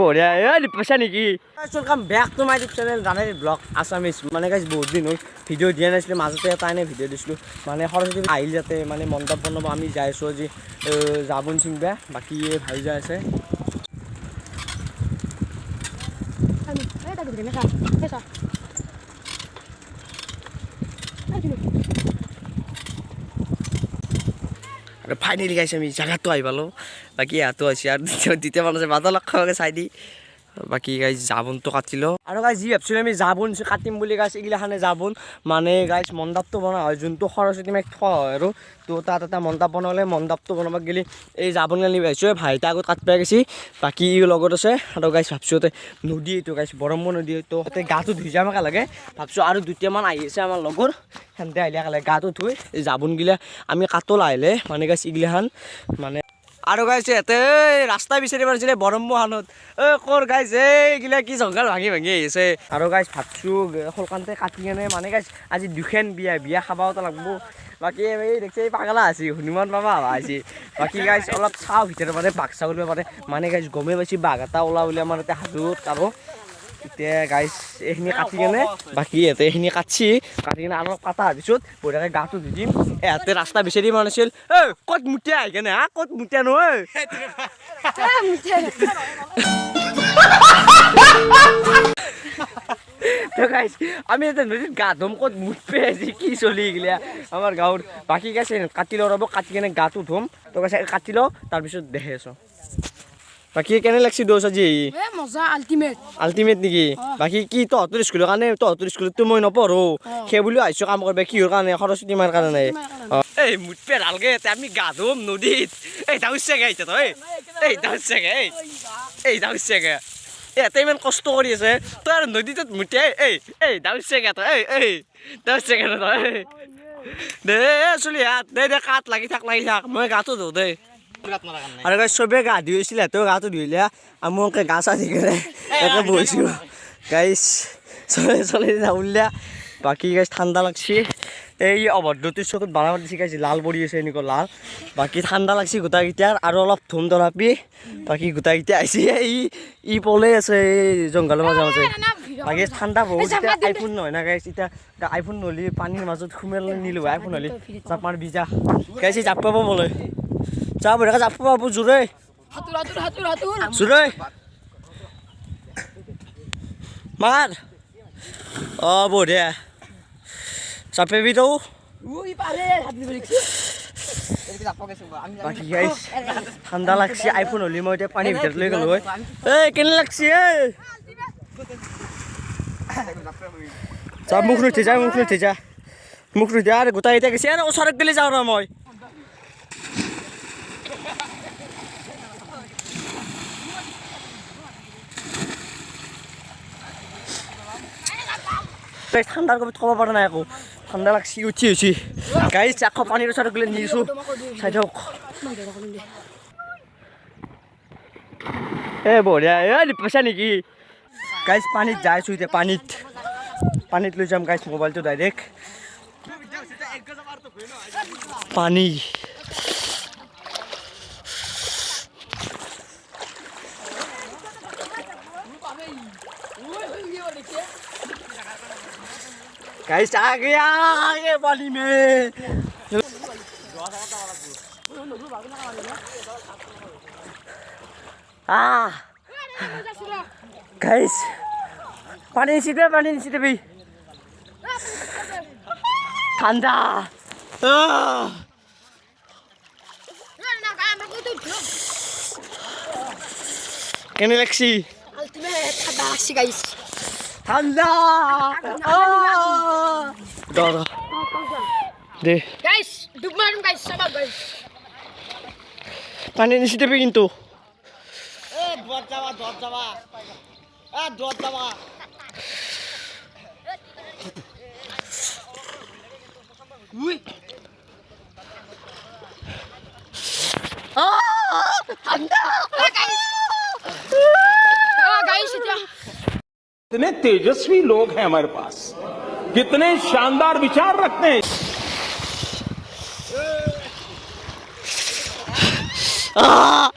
বঢ়িয়া পইচা নেকি welcome back to my YouTube channel Ranadeep vlog Assamese মানে গাইজ বহুত দিন হ'ল ভিডিঅ' দিয়া নাছিলোঁ মাজতে এটা এনে ভিডিঅ' দিছিলোঁ মানে সৰস্বতী আহিল যাতে মানে মণ্ডপ বনাব আমি যাই আছোঁ আজি জাবুন চিংবা বাকী ভাই যাই আছে ফাইনেলি গাইছে আমি জায়গাতো আহি পালোঁ বাকী ইয়াতো আছে আর দ্বিতীয় মানুষ বাধা লক্ষ্য চাই দি বাকী গাইজ জাবনটো কাটিলোঁ আৰু গাইজ যি ভাবছিলোঁ আমি জাবন কাটিম বুলি গাইজ এইগিলাখানে জাবন মানে গাইজ মণ্ডপটো বনোৱা হয় যোনটো সৰস্বতী মাইক থোৱা হয় আৰু তো তাত এটা মণ্ডপ বনালে মণ্ডপটো বনাব গেলি এই জাবন আনি পাইছোঁ ভাইটা আগত কাট পাই গৈছে বাকী লগত আছে আৰু গাইজ ভাবছোঁ নদী এইটো গাইজ ব্ৰহ্মপুত্ৰ নদী তো তাতে গাটো ধুই যাম একে লাগে ভাবছোঁ আৰু দুটামান আহি আছে আমাৰ লগৰ সেনেতে আহিলে একে লাগে গাটো ধুই এই জাবনগিলা আমি কাটল আহিলে মানে গাইজ এইগিলাখান মানে আৰু গাইছে ইয়াতে ৰাস্তা বিচাৰি পাৰিছিলে ব্ৰহ্মপুত্ৰত ক'ৰ গাইছ এইগিলা কি জংঘল ভাঙি ভাঙি আহিছে আৰু গাইছ ভাবছোঁ সোনকালতে কাটি কেনে মানে গাইছ আজি দুখন বিয়া খাবতো লাগব বাকী এই দেখিছে এই পাগলা আছে হনুমান বাবা আছে বাকী গাইছ অলপ চাওঁ ভিতৰত মানে বাঘ চাব পাৰে মানে গাইছ গমেই পাইছে বাঘ এটা ওলা বুলি আমাৰ ইয়াতে হাজোত আৰু এতিয়া গাইছ এইখিনি কাটি কেনে বাকী ইয়াতে এইখিনি কাটি কেনে আৰু কাটা পিছত বঢ়িয়াকৈ গাটো ধুই দিম ইয়াতে ৰাস্তা বিচাৰি পোৱা নাছিল ক'ত মুঠীয়া আহি কেনে ক'ত মুঠীয়া নহয় তো গাইছ আমি এতিয়া নদীত গা ধুম ক'ত মুঠ পাই আছি কি চলি গিলা আমাৰ গাঁৱৰ বাকী গাইছে কাটি লওঁ ৰ'ব কাটি কেনে গাটো ধুম তো গাইছে কাটি লওঁ তাৰপিছত দেখে আছোঁ বাকী কেনে লাগছি দোষ আজি মজা আল্টিমেট নেকি বাকী কি তহঁতৰ স্কুলৰ কাৰণে তহঁতৰ স্কুলততো মই নপঢ়ো সেই বুলিও আহিছোঁ কাম কৰিব কিহৰ কাৰণে সৰস্বতী মাৰ কাৰণে এই মুঠ পে ভালকে আমি গা ধুম নদীত এই যাওঁছেগে এতিয়া তই এই যাওঁছেগে এই যাওঁছেগে ইয়াতে ইমান কষ্ট কৰি আছে তই আৰু নদীটোত মুঠিয়াই এই যাওঁছেগে তই এই যাওঁছেগে তই দে চলি হাত দে কাঠ লাগি থাক মই গাটো ধুওঁ দেই আৰু গাইছ চবে গা ধুই হৈছিলে তই গাটো ধুইলে আমকে গা চা দি কেনে একে বহিছোঁ গাইছ চলে উলিয়া বাকী গাইছ ঠাণ্ডা লাগছি এই অভদ্ৰটোৰ চকুত বাৰা দিছে গাইছ লাল পৰি আছে এনেকুৱা লাল বাকী ঠাণ্ডা লাগছি গোটাকেইটাৰ আৰু অলপ ধুম ধৰাপি বাকী গোটাকেইটা আহিছে ই পলে আছে এই জংঘলৰ মাজে মাজে বাকী ঠাণ্ডা বহুত এতিয়া আইফোন নহয় না গাইছ এতিয়া আইফোন নহ'লে পানীৰ মাজত সোমাই নিলোঁ আইফোন হ'লে জাপ মাৰ বিজা গাইছ জাপ পাব বোলে যা বঢ়িয়াকৈ জাপ পাব জোৰে জোৰে মাৰ বঢ়িয়া চাপেবি তৌ বাকী গাইছ ঠাণ্ডা লাগছি আইফোন হ'লে মই এতিয়া পানীৰ ভিতৰত লৈ গ'লো হয় কেনে লাগছি যা মুখ নুঠি যা আৰু গোটাই এতিয়া গৈছে আৰু ওচৰত গ'লে যাওঁ ৰ মই ঠাণ্ডাৰ কবিত ক'ব পৰা নাই আকৌ ঠাণ্ডা লাগছি উঠি গাইছ আকৌ পানীৰ ওচৰত গ'লে নিছোঁ চাই থাকক বঢ়িয়া পইচা নেকি গাইছ পানীত যাইছোঁ এতিয়া পানীত লৈ যাম গাইছ মোবাইলটো ডাইৰেক্ট পানী गाइस आ गया ये पानी में गाइस पानी नीचे भी ठंडा কেনে লাগছি আল্টিমেট ঠাণ্ডা লাগছি গাইস ঠাণ্ডা দে গাইস ডুব মারুম গাইস সবাই গাইস পানি নিচে দেবে কিন্তু দোয়াত যাবা উই ঠান্ডা गाइस कितने तेजस्वी लोग हैं हमारे पास कितने शानदार विचार रखते हैं Ah!